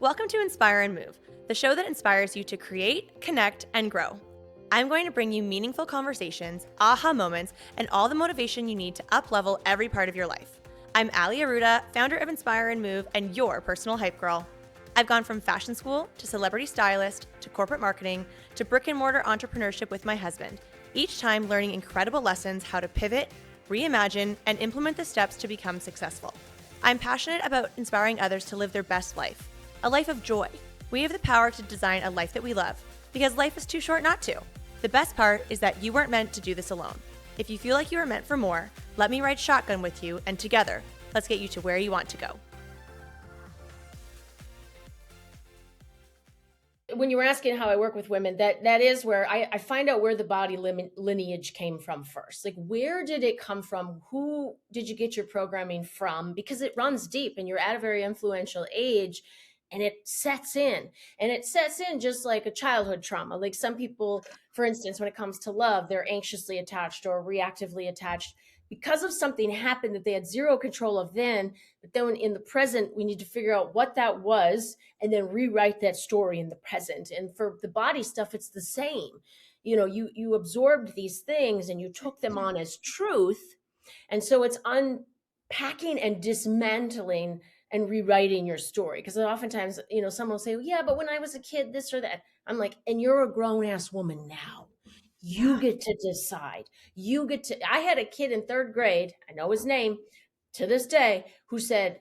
Welcome to Inspire and Move, the show that inspires you to create, connect, and grow. I'm going to bring you meaningful conversations, aha moments, and all the motivation you need to up-level every part of your life. I'm Ali Aruda, founder of Inspire and Move, and your personal hype girl. I've gone from fashion school to celebrity stylist to corporate marketing to brick-and-mortar entrepreneurship with my husband, each time learning incredible lessons how to pivot, reimagine, and implement the steps to become successful. I'm passionate about inspiring others to live their best life, a life of joy. We have the power to design a life that we love, because life is too short not to. The best part is that you weren't meant to do this alone. If you feel like you are meant for more, let me ride shotgun with you, and together, let's get you to where you want to go. When you were asking how I work with women, that is where I find out where the body lineage came from first. Like, where did it come from? Who did you get your programming from? Because it runs deep and you're at a very influential age and it sets in. And it sets in just like a childhood trauma. Like some people, for instance, when it comes to love, they're anxiously attached or reactively attached because of something happened that they had zero control of then. But then in the present, we need to figure out what that was and then rewrite that story in the present. And for the body stuff, it's the same. You know, you absorbed these things and you took them on as truth. And so it's unpacking and dismantling and rewriting your story. Because oftentimes, you know, someone will say, well, yeah, but when I was a kid, this or that. I'm like, and you're a grown ass woman now. You get to decide. I had a kid in third grade, I know his name to this day, who said,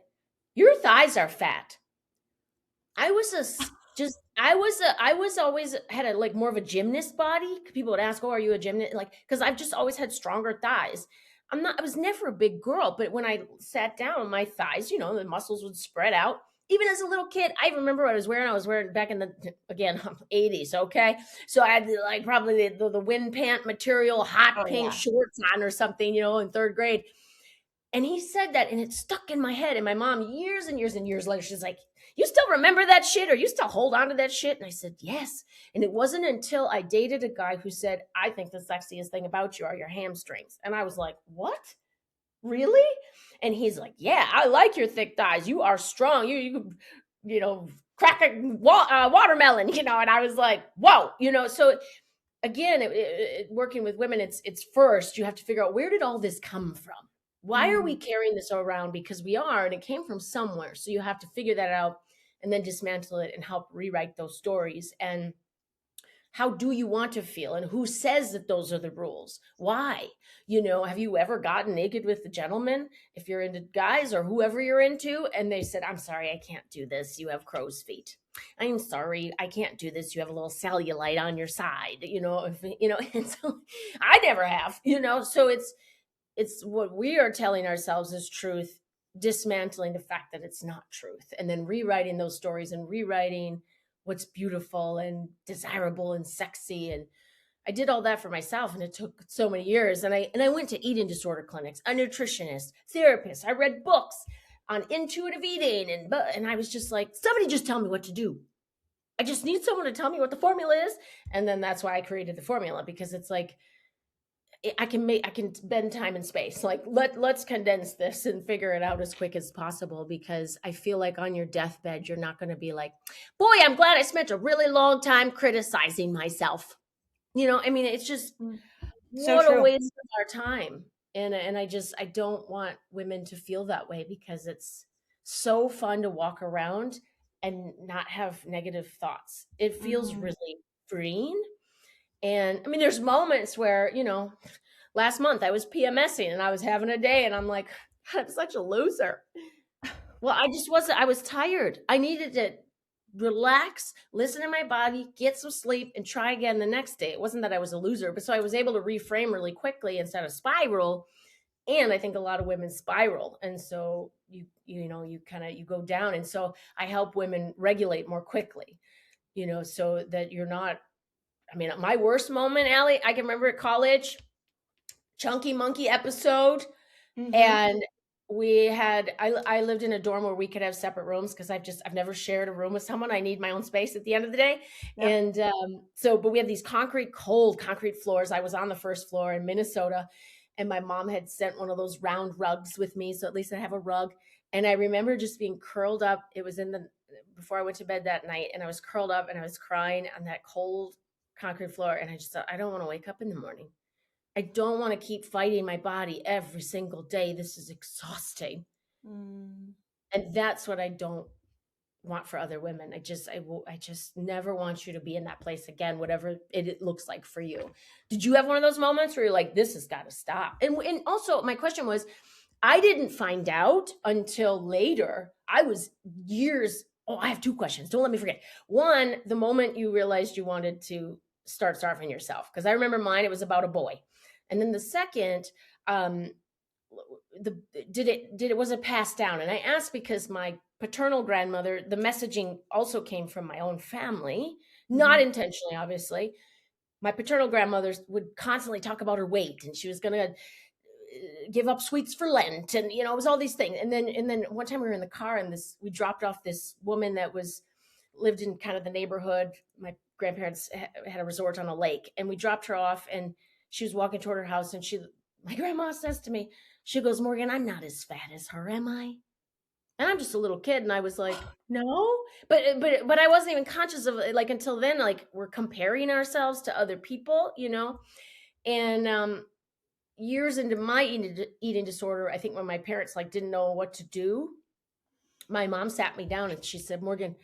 your thighs are fat. I was always had a like more of a gymnast body. People would ask, oh, are you a gymnast? Like, because I've just always had stronger thighs. I was never a big girl, but when I sat down, my thighs, you know, the muscles would spread out. Even as a little kid, I remember what I was wearing. I was wearing back in the, again, 80s, okay? So I had like probably the wind pant material, hot pink shorts on or something, you know, in third grade. And he said that and it stuck in my head. And my mom, years and years and years later, she's like, you still remember that shit or you still hold on to that shit? And I said, yes. And it wasn't until I dated a guy who said, I think the sexiest thing about you are your hamstrings. And I was like, what? Really? And he's like, yeah, I like your thick thighs. You are strong. You know, crack a watermelon, you know? And I was like, whoa, you know, so again, working with women, it's first, you have to figure out, where did all this come from? Why are we carrying this around? Because we are, and it came from somewhere. So you have to figure that out and then dismantle it and help rewrite those stories. And how do you want to feel? And who says that those are the rules? Why? You know, have you ever gotten naked with the gentleman, if you're into guys or whoever you're into, and they said, I'm sorry, I can't do this. You have crow's feet. I'm sorry, I can't do this. You have a little cellulite on your side, you know, and so I never have, you know, so it's what we are telling ourselves is truth, dismantling the fact that it's not truth, and then rewriting those stories and rewriting what's beautiful and desirable and sexy. And I did all that for myself, and it took so many years. And I went to eating disorder clinics, a nutritionist, therapist. I read books on intuitive eating, and I was just like, somebody just tell me what to do. I just need someone to tell me what the formula is. And then that's why I created the formula, because it's like, I can bend time and space. Like let's condense this and figure it out as quick as possible, because I feel like on your deathbed, you're not going to be like, boy, I'm glad I spent a really long time criticizing myself. You know, I mean, it's just what a waste of our time. And I don't want women to feel that way, because it's so fun to walk around and not have negative thoughts. It feels really freeing. And I mean, there's moments where, you know, last month I was PMSing and I was having a day and I'm like, I'm such a loser. Well, I was tired. I needed to relax, listen to my body, get some sleep, and try again the next day. It wasn't that I was a loser, but so I was able to reframe really quickly instead of spiral. And I think a lot of women spiral. And so you go down. And so I help women regulate more quickly, you know, so that you're not, I mean, my worst moment, Allie, I can remember at college, Chunky Monkey episode. And I lived in a dorm where we could have separate rooms, because I've never shared a room with someone. I need my own space at the end of the day. Yep. And but we had these cold concrete floors. I was on the first floor in Minnesota, and my mom had sent one of those round rugs with me. So at least I have a rug. And I remember just being curled up. It was in the before I went to bed that night, and I was curled up and I was crying on that cold concrete floor. And I just thought, I don't want to wake up in the morning. I don't want to keep fighting my body every single day. This is exhausting. Mm. And that's what I don't want for other women. I just never want you to be in that place again, whatever it looks like for you. Did you have one of those moments where you're like, this has got to stop? And also my question was, I didn't find out until later. I was years. Oh, I have two questions. Don't let me forget. One, the moment you realized you wanted to start starving yourself, because I remember mine, it was about a boy. And then the second, um, was it passed down? And I asked because my paternal grandmother, the messaging also came from my own family, not Mhm. intentionally, obviously. My paternal grandmother would constantly talk about her weight, and she was going to give up sweets for Lent, and it was all these things. And then one time we were in the car, and we dropped off this woman that lived in kind of the neighborhood. My grandparents had a resort on a lake, and we dropped her off, and she was walking toward her house, and my grandma says to me, she goes, Morgan, I'm not as fat as her, am I? And I'm just a little kid, and I was like, no, but I wasn't even conscious of it, like, until then. Like, we're comparing ourselves to other people. And years into my eating disorder, I think when my parents like didn't know what to do, my mom sat me down and she said, Morgan,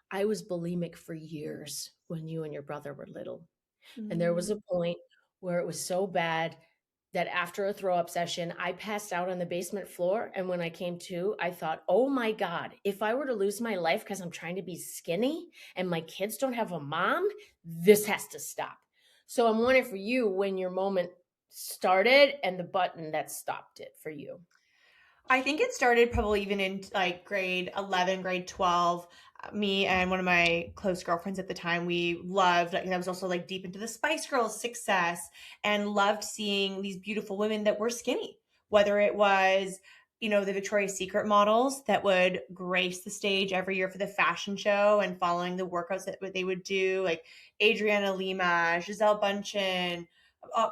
I was bulimic for years when you and your brother were little. And there was a Mm. point where it was so bad that after a throw up session, I passed out on the basement floor. And when I came to, I thought, oh my God, if I were to lose my life because I'm trying to be skinny and my kids don't have a mom, this has to stop. So I'm wondering for you, when your moment started and the button that stopped it for you. I think it started probably even in like grade 11, grade 12. Me and one of my close girlfriends at the time, we loved, like, I was also like deep into the Spice Girls success and loved seeing these beautiful women that were skinny, whether it was, the Victoria's Secret models that would grace the stage every year for the fashion show and following the workouts that they would do, like Adriana Lima, Giselle Bundchen,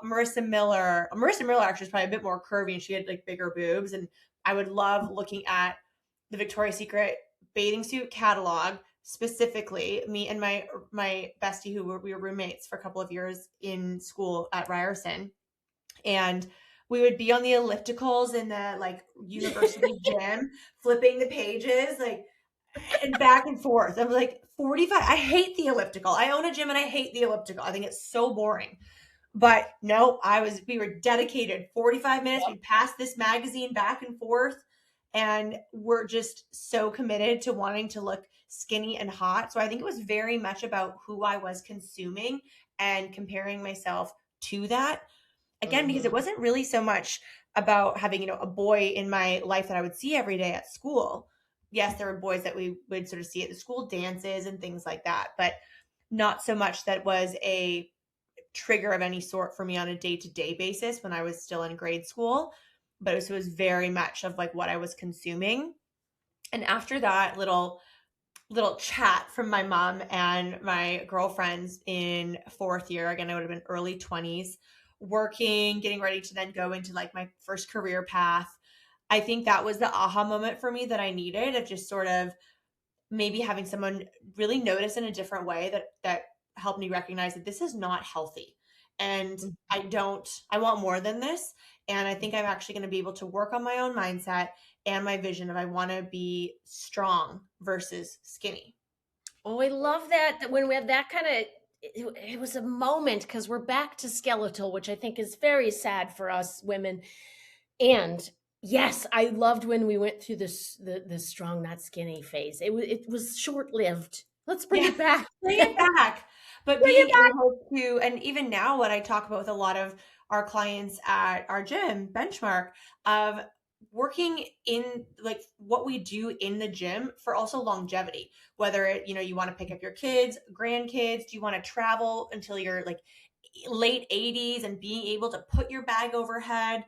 Marissa Miller. Marissa Miller actually was probably a bit more curvy and she had like bigger boobs. And I would love looking at the Victoria's Secret bathing suit catalog, specifically me and my bestie we were roommates for a couple of years in school at Ryerson. And we would be on the ellipticals in the like university gym, flipping the pages, like, and back and forth. I'm like 45. I hate the elliptical. I own a gym and I hate the elliptical. I think it's so boring. But no, we were dedicated 45 minutes. We'd pass this magazine back and forth, and we're just so committed to wanting to look skinny and hot. So I think it was very much about who I was consuming and comparing myself to that. Again, because it Mhm. wasn't really so much about having, a boy in my life that I would see every day at school. Yes, there were boys that we would sort of see at the school dances and things like that, but not so much that was a trigger of any sort for me on a day-to-day basis when I was still in grade school, but it was very much of like what I was consuming. And after that little chat from my mom and my girlfriends in fourth year, again, I would have been early 20s, working, getting ready to then go into like my first career path. I think that was the aha moment for me that I needed, of just sort of maybe having someone really notice in a different way that helped me recognize that this is not healthy. And I want more than this. And I think I'm actually going to be able to work on my own mindset and my vision of I want to be strong versus skinny. Oh, I love that when we have that kind of, it was a moment because we're back to skeletal, which I think is very sad for us women. And yes, I loved when we went through the strong, not skinny phase. It was short lived. Let's bring Yeah, it back. bring Bring it back. But being it back. able to, and even now, what I talk about with a lot of our clients at our gym, Benchmark, of working in like what we do in the gym for also longevity. Whether you want to pick up your kids, grandkids, do you want to travel until you're like late 80s and being able to put your bag overhead?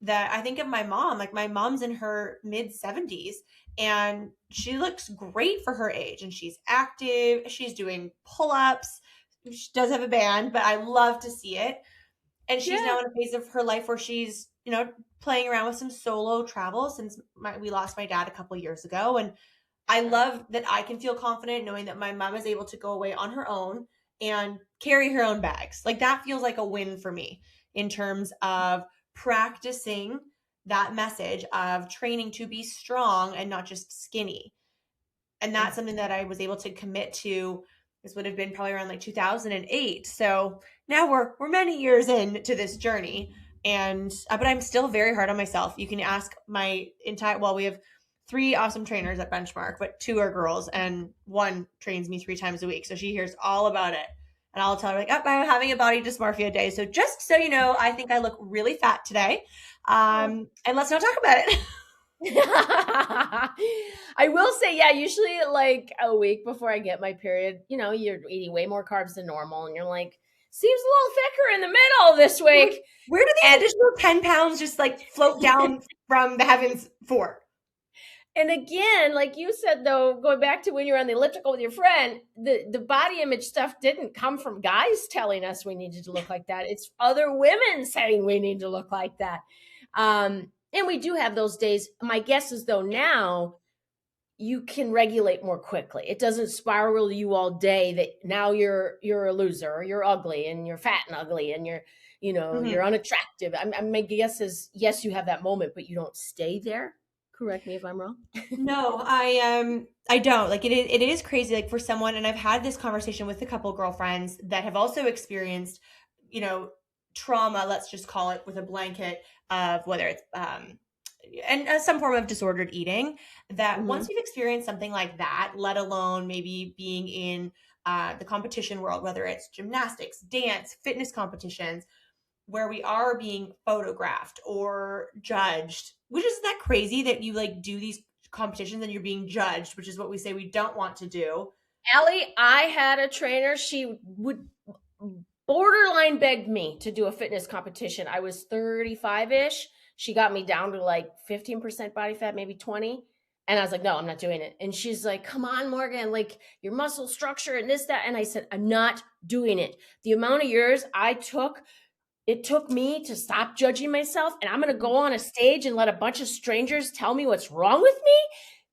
That I think of my mom, like my mom's in her mid 70s and she looks great for her age and she's active, she's doing pull-ups, she does have a band, but I love to see it. And she's Yeah. now in a phase of her life where she's playing around with some solo travel since we lost my dad a couple years ago. And I love that I can feel confident knowing that my mom is able to go away on her own and carry her own bags. Like that feels like a win for me in terms of practicing that message of training to be strong and not just skinny. And that's something that I was able to commit to. This would have been probably around like 2008. So now we're many years into this journey, and but I'm still very hard on myself. You can ask my entire, well, we have 3 awesome trainers at Benchmark, but 2 are girls and 1 trains me 3 times a week. So she hears all about it. And I'll tell her like, oh, I'm having a body dysmorphia day. So just so you know, I think I look really fat today. And let's not talk about it. I will say, yeah, usually like a week before I get my period, you're eating way more carbs than normal. And you're like, seems a little thicker in the middle this week. Where do these additional 10 pounds just like float down from the heavens for? And again, like you said, though, going back to when you were on the elliptical with your friend, the body image stuff didn't come from guys telling us we needed to look like that. It's other women saying we need to look like that. And we do have those days. My guess is, though, now you can regulate more quickly. It doesn't spiral you all day that now you're a loser or you're ugly and you're fat and ugly and you're you're unattractive. My guess is, yes, you have that moment, but you don't stay there. Correct me if I'm wrong. No, I don't. Like it is crazy. Like for someone, and I've had this conversation with a couple girlfriends that have also experienced, trauma, let's just call it with a blanket of whether it's and some form of disordered eating, that once you've experienced something like that, let alone maybe being in the competition world, whether it's gymnastics, dance, fitness competitions, where we are being photographed or judged, which is that crazy that you like do these competitions and you're being judged, which is what we say we don't want to do. Allie, I had a trainer. She would borderline begged me to do a fitness competition. I was 35-ish. She got me down to like 15% body fat, maybe 20. And I was like, no, I'm not doing it. And she's like, come on, Morgan, like your muscle structure and this, that. And I said, I'm not doing it. The amount of years it took me to stop judging myself, and I'm going to go on a stage and let a bunch of strangers tell me what's wrong with me?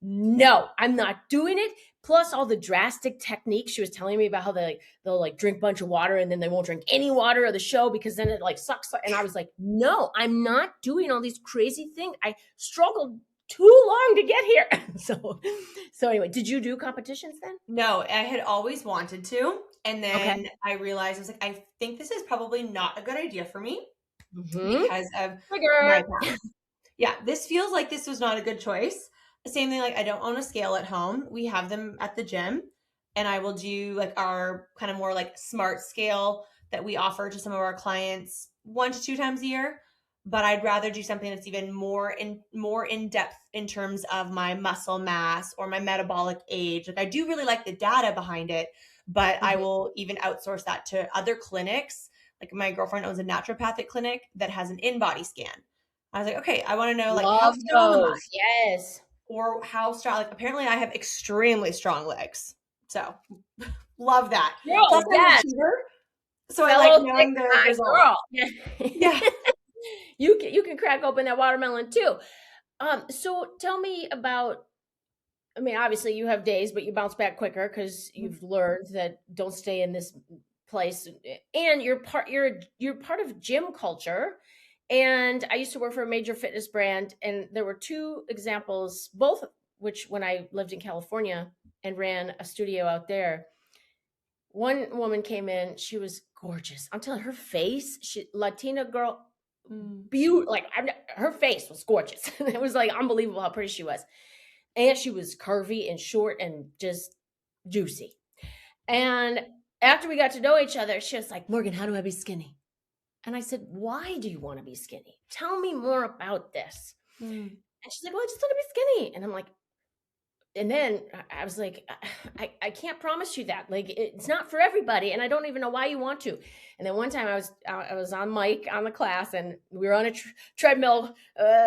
No, I'm not doing it. Plus all the drastic techniques she was telling me about, how they'll like drink a bunch of water and then they won't drink any water of the show because then it like sucks. And I was like, no, I'm not doing all these crazy things. I struggled too long to get here. So anyway, did you do competitions then? No, I had always wanted to. And then I realized, I was like, I think this is probably not a good idea for me because of my past. Yeah, this feels like this was not a good choice. The same thing, like I don't own a scale at home. We have them at the gym, and I will do like our kind of more like smart scale that we offer to some of our clients 1 to 2 times a year. But I'd rather do something that's even more in depth in terms of my muscle mass or my metabolic age. Like I do really like the data behind it, but I will even outsource that to other clinics. Like my girlfriend owns a naturopathic clinic that has an in-body scan. I was like, okay, I want to know like how strong am I? Yes. Or how strong, like apparently I have extremely strong legs. So love that. Girl, plus yes. So I like knowing the result. Girl. Yeah. You can crack open that watermelon too. So tell me about, I mean, obviously you have days, but you bounce back quicker because you've learned that don't stay in this place, and you're part of gym culture. And I used to work for a major fitness brand, and there were 2 examples, both which when I lived in California and ran a studio out there. One woman came in, she was gorgeous. I'm telling you, her face, Latina girl, beautiful. Like her face was gorgeous. It was like unbelievable how pretty she was. And she was curvy and short and just juicy. And after we got to know each other, she was like, Morgan, how do I be skinny? And I said, why do you want to be skinny? Tell me more about this. And she's like, well, I just want to be skinny. And I'm like, and then I was like, I can't promise you that. Like, it's not for everybody. And I don't even know why you want to. And then one time I was on mic on the class, and we were on a treadmill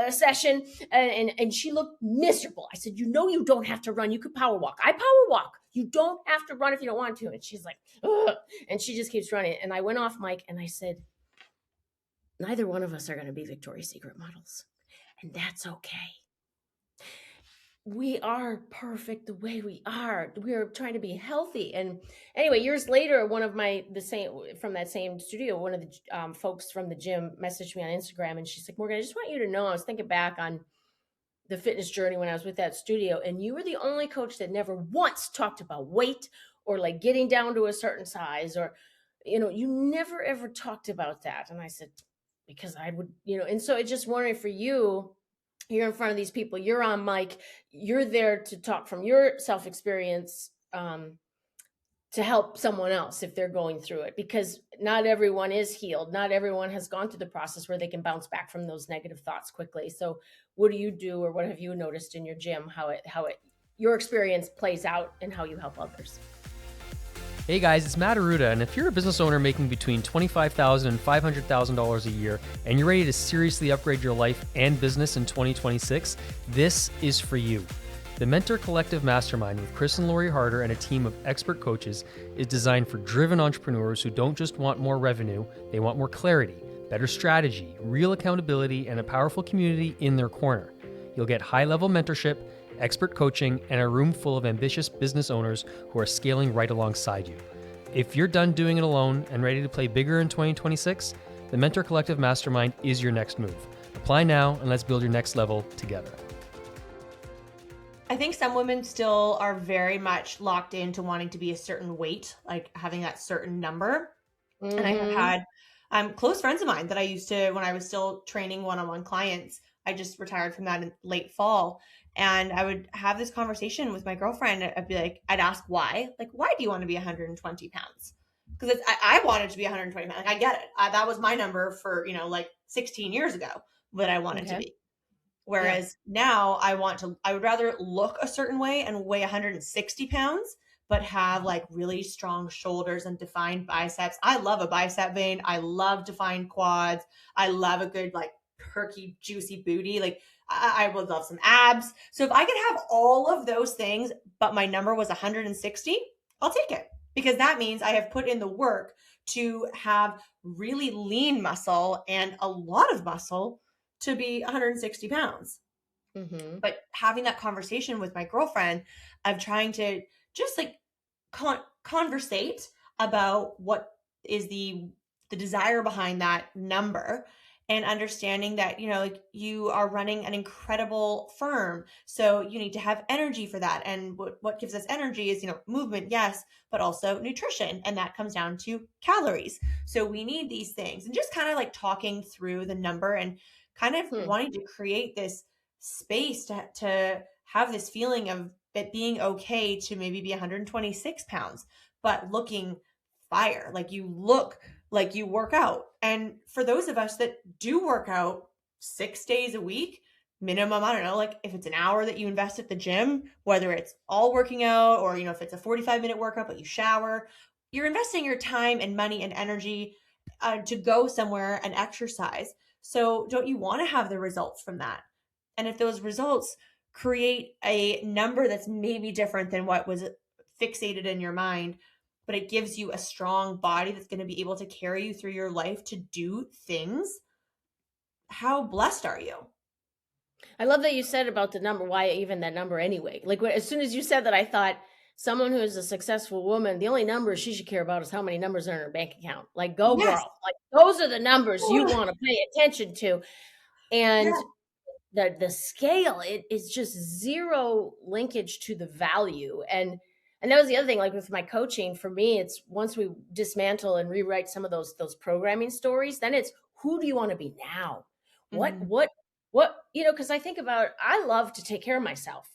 session, and she looked miserable. I said, you don't have to run. You could power walk. I power walk. You don't have to run if you don't want to. And she's like, ugh. And she just keeps running. And I went off mic and I said, neither one of us are going to be Victoria's Secret models. And that's okay. We are perfect the way we are. We are trying to be healthy. And anyway, years later, one of the same from that same studio, one of the folks from the gym messaged me on Instagram, and she's like, Morgan, I just want you to know, I was thinking back on the fitness journey when I was with that studio, and you were the only coach that never once talked about weight or like getting down to a certain size, or, you never ever talked about that. And I said, because I would, and so it's just wondering for you, you're in front of these people, you're on mic, you're there to talk from your self experience, to help someone else if they're going through it, because not everyone is healed. Not everyone has gone through the process where they can bounce back from those negative thoughts quickly. So what do you do, or what have you noticed in your gym, how it your experience plays out and how you help others? Hey guys, it's Matt Aruda, and if you're a business owner making between $25,000 and $500,000 a year, and you're ready to seriously upgrade your life and business in 2026, this is for you. The Mentor Collective Mastermind with Chris and Lori Harder and a team of expert coaches is designed for driven entrepreneurs who don't just want more revenue, they want more clarity, better strategy, real accountability, and a powerful community in their corner. You'll get high-level mentorship, expert coaching, and a room full of ambitious business owners who are scaling right alongside you. If you're done doing it alone and ready to play bigger in 2026, the Mentor Collective Mastermind is your next move. Apply now and let's build your next level together. I think some women still are very much locked into wanting to be a certain weight, like having that certain number. Mm-hmm. And I have had close friends of mine that I used to, when I was still training one-on-one clients, I just retired from that in late fall. And I would have this conversation with my girlfriend. I'd ask why, why do you want to be 120 pounds? Because I wanted to be 120 pounds. I get it. That was my number for, 16 years ago that I wanted to be. Whereas now I would rather look a certain way and weigh 160 pounds, but have really strong shoulders and defined biceps. I love a bicep vein. I love defined quads. I love a good, perky, juicy booty. I would love some abs. So if I could have all of those things, but my number was 160, I'll take it, because that means I have put in the work to have really lean muscle and a lot of muscle to be 160 pounds. Mm-hmm. But having that conversation with my girlfriend of trying to just conversate about what is the desire behind that number, and understanding that, you are running an incredible firm. So you need to have energy for that. And what gives us energy is, movement, yes, but also nutrition. And that comes down to calories. So we need these things, and just kind of talking through the number and kind of wanting to create this space to have this feeling of it being okay to maybe be 126 pounds, but looking fire. You look like you work out. And for those of us that do work out 6 days a week, minimum, I don't know, if it's an hour that you invest at the gym, whether it's all working out or, if it's a 45-minute workout, but you shower, you're investing your time and money and energy to go somewhere and exercise. So don't you want to have the results from that? And if those results create a number that's maybe different than what was fixated in your mind, but it gives you a strong body that's going to be able to carry you through your life to do things, how blessed are you? I love that you said about the number. Why even that number anyway? As soon as you said that, I thought someone who is a successful woman, the only numbers she should care about is how many numbers are in her bank account. Go girl. Those are the numbers you want to pay attention to. And the scale, it is just zero linkage to the value. And that was the other thing, with my coaching, for me, it's once we dismantle and rewrite some of those programming stories, then it's, who do you want to be now? Mm-hmm. What, because I think about, I love to take care of myself.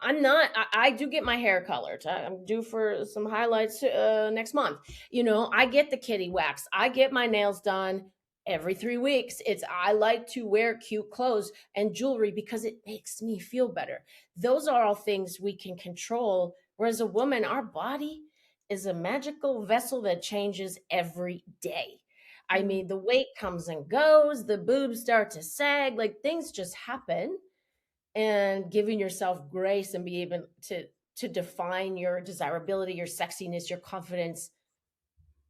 I do get my hair colored. I'm due for some highlights next month. I get the kitty wax. I get my nails done every 3 weeks. I like to wear cute clothes and jewelry because it makes me feel better. Those are all things we can control. Whereas a woman, our body is a magical vessel that changes every day. I mean, the weight comes and goes, the boobs start to sag, things just happen. And giving yourself grace and be able to define your desirability, your sexiness, your confidence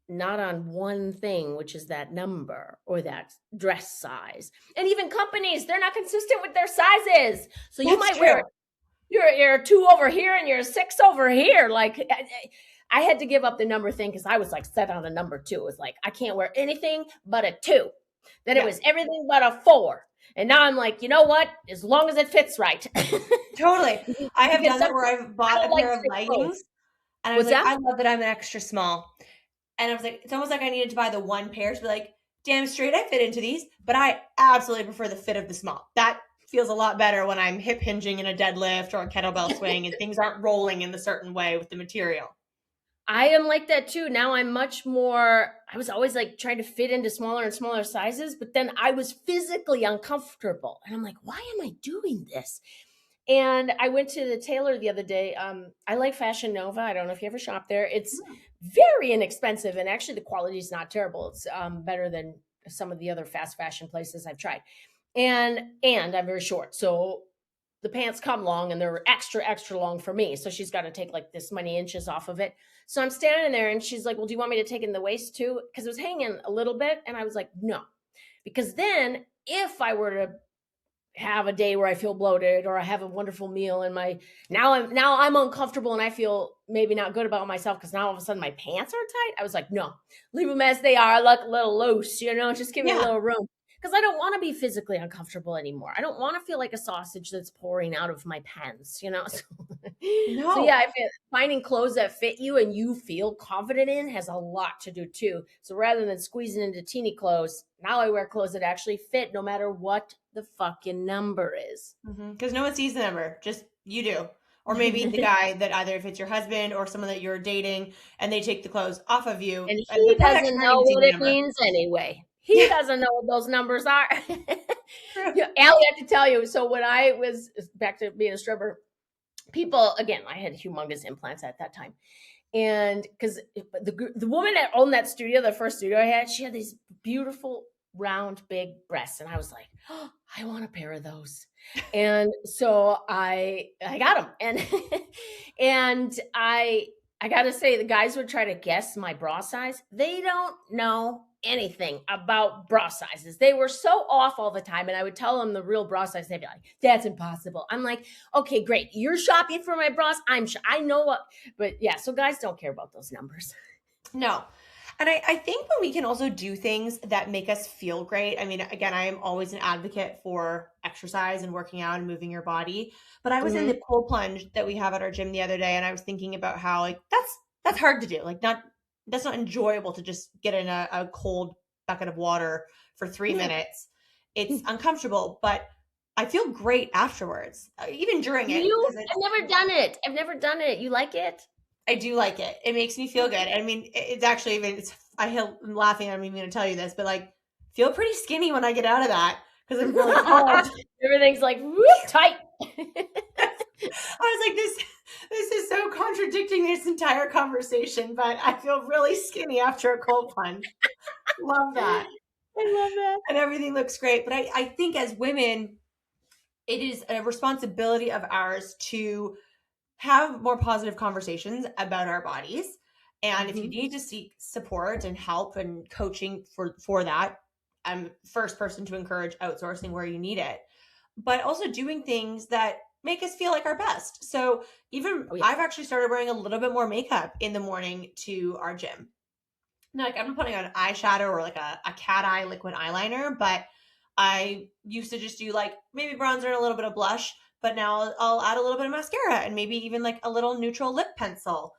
not on one thing, which is that number or that dress size. And even companies, they're not consistent with their sizes. So you That's might true. wear you're a 2 over here and you're a 6 over here. Like I had to give up the number thing because I was like set on a number 2. It was like I can't wear anything but a 2. Then it was everything but a 4. And now I'm like, you know what? As long as it fits right. Totally. I have Because done that where I've bought a like pair of thick clothes. leggings and I was What's like, that? I love that I'm an extra small. And I was like, it's almost like I needed to buy the one pair to be like, damn straight, I fit into these, but I absolutely prefer the fit of the small. That feels a lot better when I'm hip hinging in a deadlift or a kettlebell swing and things aren't rolling in the certain way with the material. I am like that too. Now I'm much more, I was always like trying to fit into smaller and smaller sizes, but then I was physically uncomfortable. And I'm like, why am I doing this? And I went to the tailor the other day. I like Fashion Nova. I don't know if you ever shop there. It's very inexpensive, and actually the quality is not terrible. It's better than some of the other fast fashion places I've tried. And I'm very short, so the pants come long, and they're extra long for me. So she's got to take like this many inches off of it. So I'm standing there, and she's like, "Well, do you want me to take in the waist too?" Because it was hanging a little bit, and I was like, "No," because then if I were to have a day where I feel bloated or I have a wonderful meal and now I'm uncomfortable and I feel maybe not good about myself because now all of a sudden my pants are tight. I was like, no, leave them as they are. I look a little loose, just give me a little room. Because I don't want to be physically uncomfortable anymore. I don't want to feel like a sausage that's pouring out of my pants, So yeah, I feel finding clothes that fit you and you feel confident in has a lot to do too. So rather than squeezing into teeny clothes, now I wear clothes that actually fit no matter what the fucking number is. Because no one sees the number, just you do. Or maybe the guy that either if it's your husband or someone that you're dating and they take the clothes off of you. And he doesn't know what it means anyway. He doesn't know what those numbers are. Allie, I have to tell you, so when I was back to being a stripper, people, again, I had humongous implants at that time. And because the woman that owned that studio, the first studio I had, she had these beautiful, round, big breasts. And I was like, oh, I want a pair of those. And so I got them. And I got to say, the guys would try to guess my bra size. They don't know anything about bra sizes. They were so off all the time. And I would tell them the real bra size. They'd be like, that's impossible. I'm like, okay, great. You're shopping for my bras. I know what, but yeah. So guys don't care about those numbers. No. And I think when we can also do things that make us feel great. I mean, again, I am always an advocate for exercise and working out and moving your body. But I was in the cold plunge that we have at our gym the other day, and I was thinking about how like that's hard to do. Like that's not enjoyable to just get in a cold bucket of water for 3 minutes. It's uncomfortable, but I feel great afterwards, even during it. I've never done it. You like it? I do like it. It makes me feel good. I mean, it's actually even, I'm laughing. I'm even going to tell you this, but like, feel pretty skinny when I get out of that because I'm really cold. Everything's like tight. I was like, this is so contradicting this entire conversation, but I feel really skinny after a cold plunge. Love that. I love that. And everything looks great. But I think as women, it is a responsibility of ours to have more positive conversations about our bodies. And if you need to seek support and help and coaching for that, I'm first person to encourage outsourcing where you need it, but also doing things that make us feel like our best. So even I've actually started wearing a little bit more makeup in the morning to our gym. Now, like I'm putting on eyeshadow or like a cat eye liquid eyeliner, but I used to just do like maybe bronzer and a little bit of blush. But now I'll add a little bit of mascara and maybe even like a little neutral lip pencil.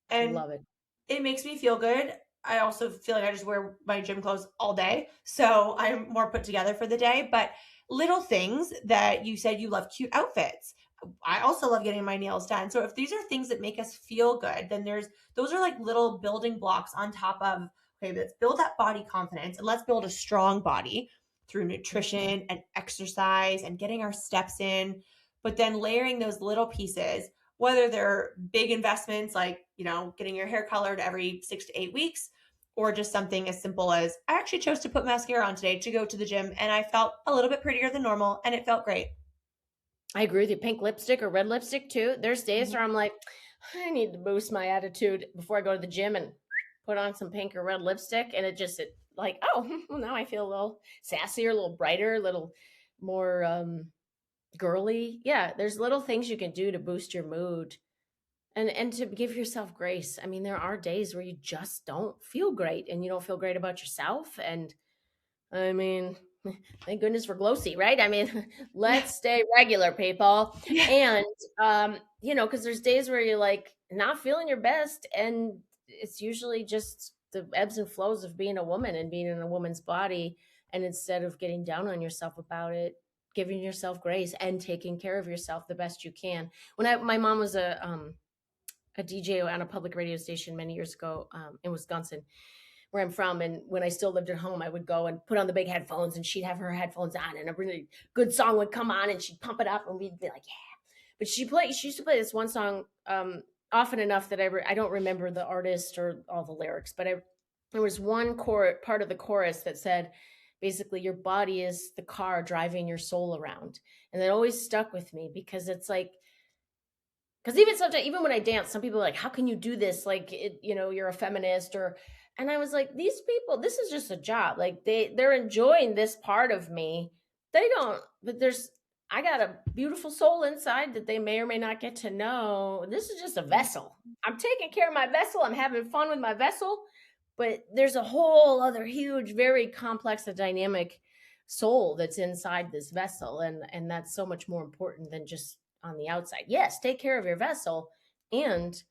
And love it. It makes me feel good. I also feel like I just wear my gym clothes all day. So I'm more put together for the day. But little things that you said you love cute outfits. I also love getting my nails done. So if these are things that make us feel good, then those are like little building blocks on top of, okay, let's build that body confidence and let's build a strong body through nutrition and exercise and getting our steps in. But then layering those little pieces, whether they're big investments like, getting your hair colored every 6 to 8 weeks, or just something as simple as I actually chose to put mascara on today to go to the gym and I felt a little bit prettier than normal and it felt great. I agree with you. Pink lipstick or red lipstick too. There's days where I'm like, I need to boost my attitude before I go to the gym and put on some pink or red lipstick, and it like, oh, well, now I feel a little sassier, a little brighter, a little more girly. Yeah, there's little things you can do to boost your mood and to give yourself grace. I mean, there are days where you just don't feel great and you don't feel great about yourself. And I mean, thank goodness for Glossy, right? I mean, let's stay regular, people. Yeah. And because there's days where you're like not feeling your best, and it's usually just the ebbs and flows of being a woman and being in a woman's body. And instead of getting down on yourself about it, giving yourself grace and taking care of yourself the best you can. My mom was a DJ on a public radio station many years ago in Wisconsin, where I'm from. And when I still lived at home, I would go and put on the big headphones, and she'd have her headphones on, and a really good song would come on, and she'd pump it up, and we'd be like, yeah. But she used to play this one song often enough that I don't remember the artist or all the lyrics, but there was one part of the chorus that said, basically, your body is the car driving your soul around. And that always stuck with me, because it's like, because even when I dance, some people are like, how can you do this? Like, you're a feminist, and I was like, these people, this is just a job. Like they're enjoying this part of me. They don't, but I got a beautiful soul inside that they may or may not get to know. This is just a vessel. I'm taking care of my vessel. I'm having fun with my vessel, but there's a whole other huge, very complex and dynamic soul that's inside this vessel. And that's so much more important than just on the outside. Yes, take care of your vessel, and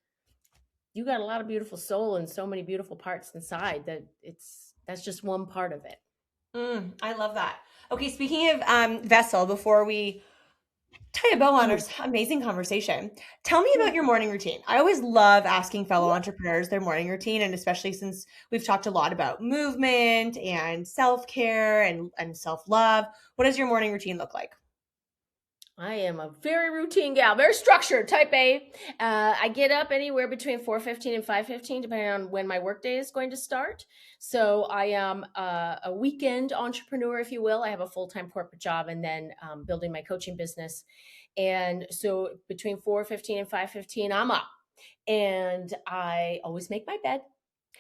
you got a lot of beautiful soul and so many beautiful parts inside that's just one part of it. I love that. Okay, speaking of vessel, before we tie a bow on our amazing conversation, tell me about your morning routine. I always love asking fellow entrepreneurs their morning routine, and especially since we've talked a lot about movement and self-care and self-love. What does your morning routine look like? I am a very routine gal, very structured, type A. I get up anywhere between 4:15 and 5:15, depending on when my workday is going to start. So I am a weekend entrepreneur, if you will. I have a full-time corporate job, and then building my coaching business. And so between 4:15 and 5:15, I'm up. And I always make my bed.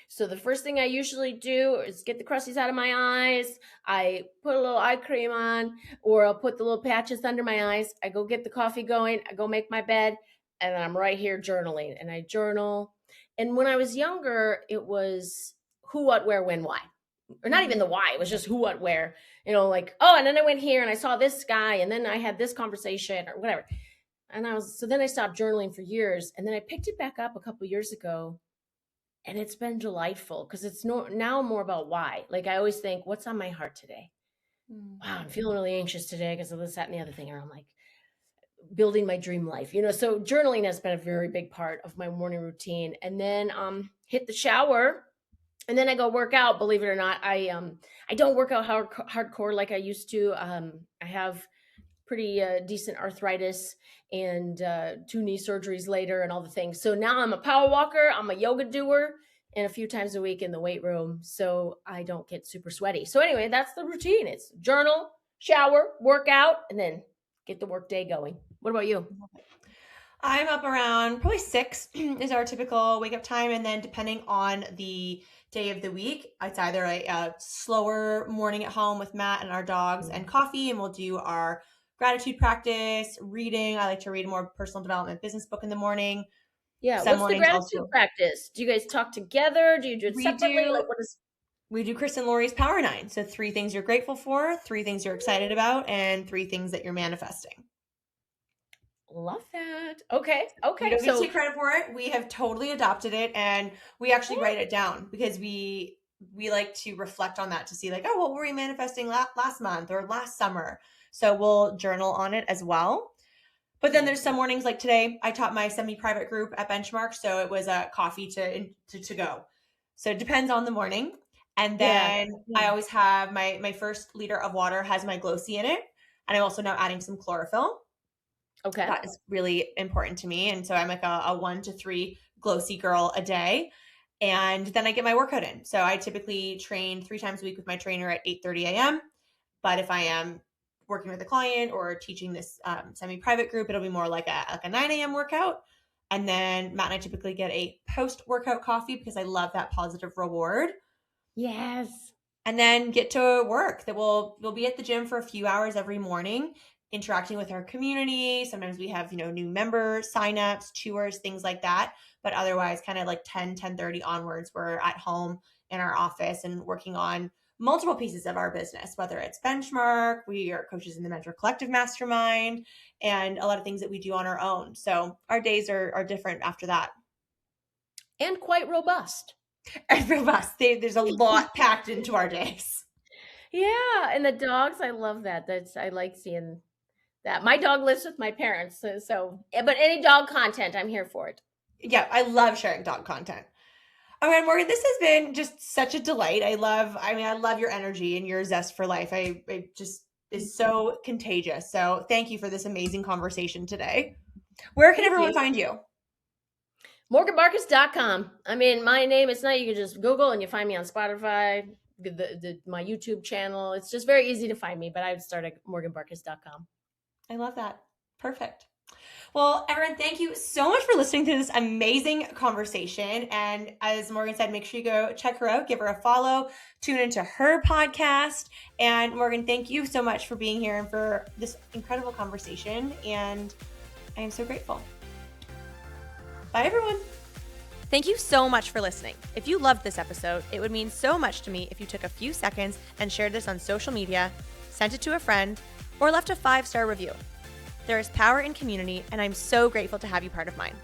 So the first thing I usually do is get the crusties out of my eyes. I put a little eye cream on, or I'll put the little patches under my eyes. I go get the coffee going. I go make my bed, and I'm right here journaling. And I journal. And when I was younger, it was who, what, where, when, why. Or not even the why. It was just who, what, where. Like, oh, and then I went here and I saw this guy, and then I had this conversation or whatever. And so then I stopped journaling for years. And then I picked it back up a couple years ago. And it's been delightful, because it's now more about why. Like, I always think, what's on my heart today? Wow, I'm feeling really anxious today because of this, that, and the other thing. And I'm like, building my dream life. So journaling has been a very big part of my morning routine. And then hit the shower, and then I go work out. Believe it or not, I don't work out hardcore like I used to. I have pretty decent arthritis and 2 knee surgeries later and all the things. So now I'm a power walker, I'm a yoga doer, and a few times a week in the weight room, so I don't get super sweaty. So anyway, that's the routine. It's journal, shower, work out, and then get the work day going. What about you? I'm up around probably 6 is our typical wake up time. And then depending on the day of the week, it's either a slower morning at home with Matt and our dogs and coffee, and we'll do our gratitude practice, reading. I like to read a more personal development business book in the morning. Yeah. What's the gratitude practice? Do you guys talk together? Do you do it separately? We do Chris and Lori's Power 9. So 3 things you're grateful for, 3 things you're excited about, and 3 things that you're manifesting. Love that. Okay. We don't take credit for it. We have totally adopted it, and we actually write it down, because we like to reflect on that to see, like, oh, what were we manifesting last month or last summer? So we'll journal on it as well. But then there's some mornings, like today, I taught my semi-private group at Benchmark, so it was a coffee to go. So it depends on the morning. And then I always have my first liter of water has my Glossy in it, and I'm also now adding some chlorophyll. Okay, that is really important to me, and so I'm like a 1 to 3 Glossy girl a day. And then I get my workout in. So I typically train 3 times a week with my trainer at 8:30 a.m. But if I am working with a client or teaching this semi-private group, it'll be more like a 9 a.m. workout. And then Matt and I typically get a post-workout coffee because I love that positive reward. Yes. And then get to work. That we'll be at the gym for a few hours every morning, interacting with our community. Sometimes we have, new member signups, tours, things like that. But otherwise, kind of like 10:30 onwards, we're at home in our office and working on multiple pieces of our business, whether it's Benchmark, we are coaches in the Mentor Collective Mastermind, and a lot of things that we do on our own. So our days are different after that. And quite robust. And robust. There's a lot packed into our days. Yeah, and the dogs, I love that. I like seeing that. My dog lives with my parents, so but any dog content, I'm here for it. Yeah, I love sharing dog content. All right, Morgan, this has been just such a delight. I love your energy and your zest for life. I just is so contagious. So thank you for this amazing conversation today. Where can everyone find you? MorganBarkus.com. I mean, my name, it's not, you can just Google and you find me on Spotify, my YouTube channel. It's just very easy to find me, but I would start at MorganBarkus.com. I love that. Perfect. Well, everyone, thank you so much for listening to this amazing conversation. And as Morgan said, make sure you go check her out, give her a follow, tune into her podcast. And Morgan, thank you so much for being here and for this incredible conversation. And I am so grateful. Bye, everyone. Thank you so much for listening. If you loved this episode, it would mean so much to me if you took a few seconds and shared this on social media, sent it to a friend, or left a 5-star review. There is power in community, and I'm so grateful to have you part of mine.